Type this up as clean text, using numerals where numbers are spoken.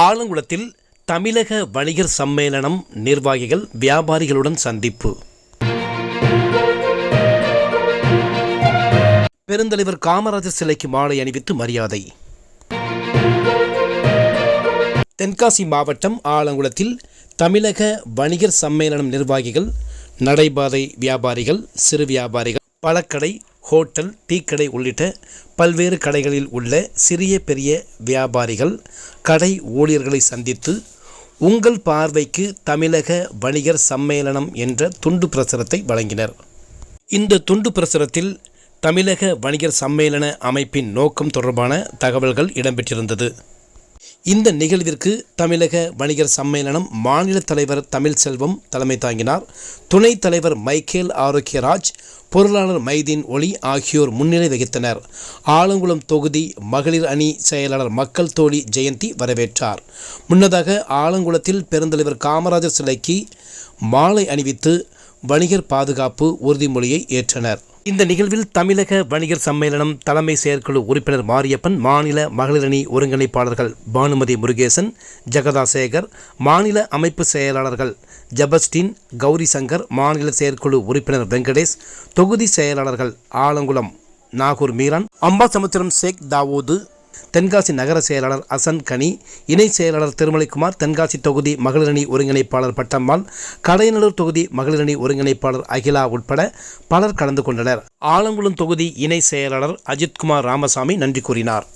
ஆலங்குளத்தில் தமிழக வணிகர் சம்மேளனம் நிர்வாகிகள் வியாபாரிகளுடன் சந்திப்பு. பெருந்தலைவர் காமராஜர் சிலைக்கு மாலை அணிவித்து மரியாதை. தென்காசி மாவட்டம் ஆலங்குளத்தில் தமிழக வணிகர் சம்மேளனம் நிர்வாகிகள், நடைபாதை வியாபாரிகள், சிறு வியாபாரிகள், பழக்கடை, ஹோட்டல், டீக்கடை உள்ளிட்ட பல்வேறு கடைகளில் உள்ள சிறிய பெரிய வியாபாரிகள், கடை ஊழியர்களை சந்தித்து உங்கள் பார்வைக்கு தமிழக வணிகர் சம்மேளனம் என்ற துண்டு பிரசுரத்தை வழங்கினர். இந்த துண்டு பிரசுரத்தில் தமிழக வணிகர் சம்மேளன அமைப்பின் நோக்கம் தொடர்பான தகவல்கள் இடம்பெற்றிருந்தது. இந்த நிகழ்விற்கு தமிழக வணிகர் சம்மேளனம் மாநில தலைவர் தமிழ்செல்வம் தலைமை தாங்கினார். துணைத் தலைவர் மைக்கேல் ஆரோக்கியராஜ், பொருளாளர் மைதீன் ஒளி ஆகியோர் முன்னிலை வகித்தனர். ஆலங்குளம் தொகுதி மகளிர் அணி செயலாளர் மக்கள் தோழி ஜெயந்தி வரவேற்றார். முன்னதாக ஆலங்குளத்தில் பெருந்தலைவர் காமராஜர் சிலைக்கு மாலை அணிவித்து வணிகர் பாதுகாப்பு உறுதிமொழியை ஏற்றனர். இந்த நிகழ்வில் தமிழக வணிகர் சம்மேளனம் தலைமை செயற்குழு உறுப்பினர் மாரியப்பன், மாநில மகளிரணி ஒருங்கிணைப்பாளர்கள் பானுமதி முருகேசன், ஜெகதாசேகர், மாநில அமைப்பு செயலாளர்கள் ஜபஸ்டின், கௌரி சங்கர், மாநில செயற்குழு உறுப்பினர் வெங்கடேஷ், தொகுதி செயலாளர்கள் ஆலங்குளம் நாகூர் மீரான், அம்பாசமுத்திரம் ஷேக் தாவூது, தென்காசி நகர செயலாளர் அசன் கனி, இணை செயலாளர் திருமலைக்குமார், தென்காசி தொகுதி மகளிரணி ஒருங்கிணைப்பாளர் பட்டம்மாள், கடையநல்லூர் தொகுதி மகளிரணி ஒருங்கிணைப்பாளர் அகிலா உட்பட பலர் கலந்து கொண்டனர். ஆலங்குளம் தொகுதி இணை செயலாளர் அஜித்குமார் ராமசாமி நன்றி கூறினார்.